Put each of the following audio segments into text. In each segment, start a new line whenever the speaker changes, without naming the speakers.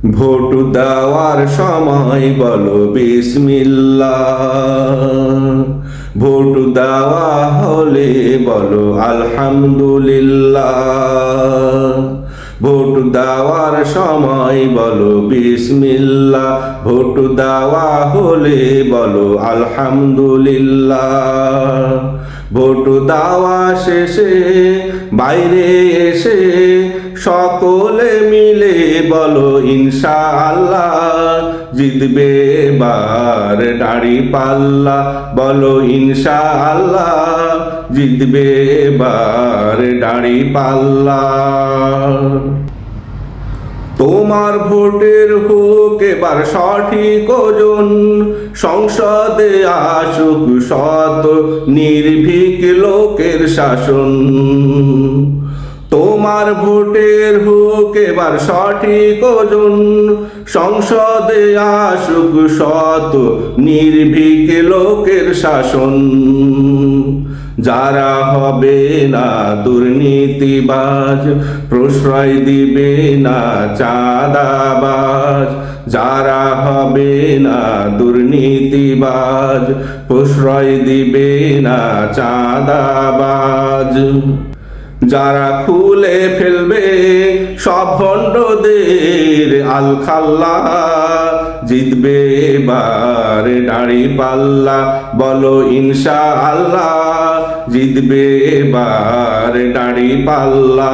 Vote দেওয়ার সময় বলো বিসমিল্লাহ। ভোট দেওয়া হলে বলো আলহামদুলিল্লাহ। ভোট দেওয়ার সময় বলো বিসমিল্লাহ। ভোট দেওয়া হলে বলো আলহামদুলিল্লাহ। ভোট দেওয়া শেষে বাইরে এসে সকলে মিলে বলো ইনশাআল্লাহ। জিতবে এবার দাঁড়িপাল্লা, বলো ইনশাআল্লাহ। জিতবে এবার দাঁড়িপাল্লা। তোমার ভোটের হোক এবার সঠিক ওজন, সংসদে আসুক সৎ নির্ভীক লোকের শাসন। তোমার ভোটের হোক এবার সঠিক ওজন, সংসদে আসুক সৎ নির্ভীক লোকের শাসন। যারা হবে না দুর্নীতিবাজ, প্রশ্রয় দিবে না চাঁদাবাজ। যারা হবে না দুর্নীতিবাজ, প্রশ্রয় দিবে না চাঁদাবাজ। যারা খুলে ফেলবে সব ভণ্ডদের আলখাল্লা, জিতবে এবার দাঁড়িপাল্লা, বলো ইনশাআল্লাহ। জিতবে এবার দাঁড়িপাল্লা।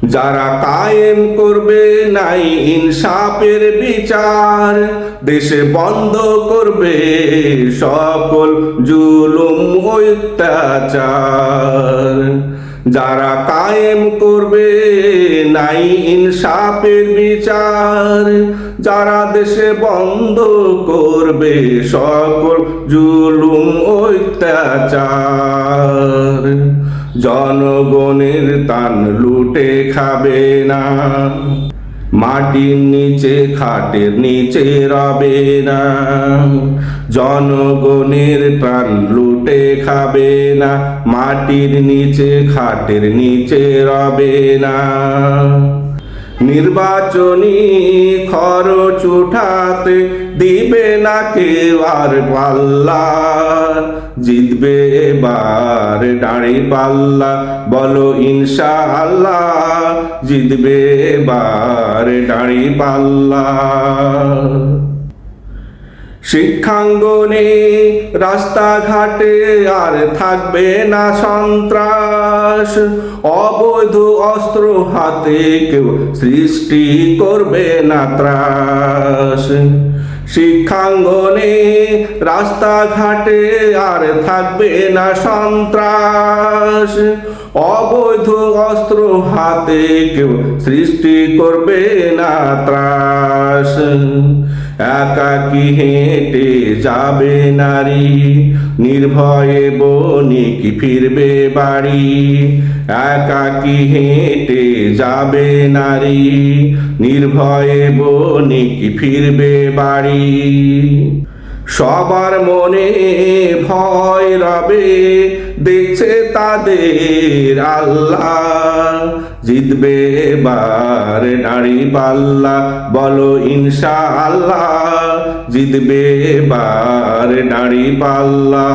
যারা কায়েম করবে নাই ইনসাফের বিচার, দেশে বন্ধ করবে সকল জুলুম অত্যাচার। যারা কায়েম করবে নাই ইনসাফের বিচার, যারা দেশে বন্ধ করবে সকল জুলুম অত্যাচার। জনগণের তান লুটে খাবে না, মাটির নিচে খাটের নিচে রবে না। জনগণের প্রাণ লুটে খাবে না, মাটির নিচে খাটের নিচে রবে না। নির্বাচনী খরচ উঠাতে দিবে না কেউ আর পাল্লা, জিতবে এবার দাঁড়িপাল্লা, বলো ইনশাআল্লাহ। জিতবে এবার দাঁড়িপাল্লা। শিক্ষাঙ্গনে রাস্তাঘাটে আর থাকবে না সন্ত্রাস, অবৈধ অস্ত্র হাতে কেউ সৃষ্টি করবে না ত্রাস। শিক্ষাঙ্গনে রাস্তাঘাটে আর থাকবে না সন্ত্রাস, অবৈধ অস্ত্র হাতে কেউ সৃষ্টি করবে না ত্রাস। একাকী হেঁটে যাবে নারী, নির্ভয়ে বণিক ফিরবে বাড়ি। একাকী হেঁটে যাবে নারী, নির্ভয়ে বণিক ফিরবে বাড়ি। সবার মনে ভয় রবে, দেখছে তাদের আল্লাহ। জিতবে এবার দাঁড়িপাল্লা, বলো ইনশাআল্লাহ। জিতবে এবার দাঁড়িপাল্লা।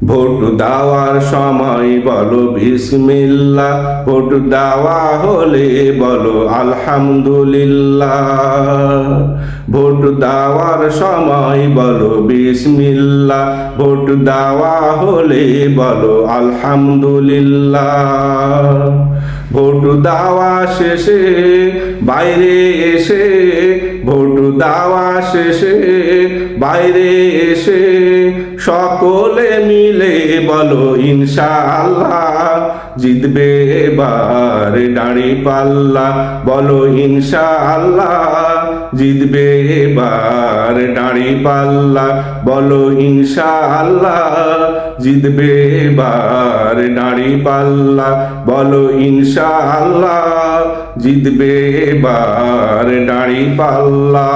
ভোট দেওয়ার সময় বলো বিসমিল্লাহ। ভোট দেওয়া হলে বলো আলহামদুলিল্লাহ। ভোট দেওয়ার সময় বলো বিসমিল্লাহ। ভোট দেওয়া হলে বলো আলহামদুলিল্লাহ। ভোট দেওয়া শেষে বাইরে এসে, ভোট দেওয়া শেষে বাইরে এসে সকলে মিলে বলো ইনশাআল্লাহ। জিতবে এবার দাঁড়িপাল্লা, বলো ইনশাআল্লাহ। জিতবে এবার দাঁড়িপাল্লা, বলো ইনশাআল্লাহ। জিতবে এবার দাঁড়িপাল্লা, বলো ইনশাআল্লাহ। জিতবে এবার দাঁড়িপাল্লা।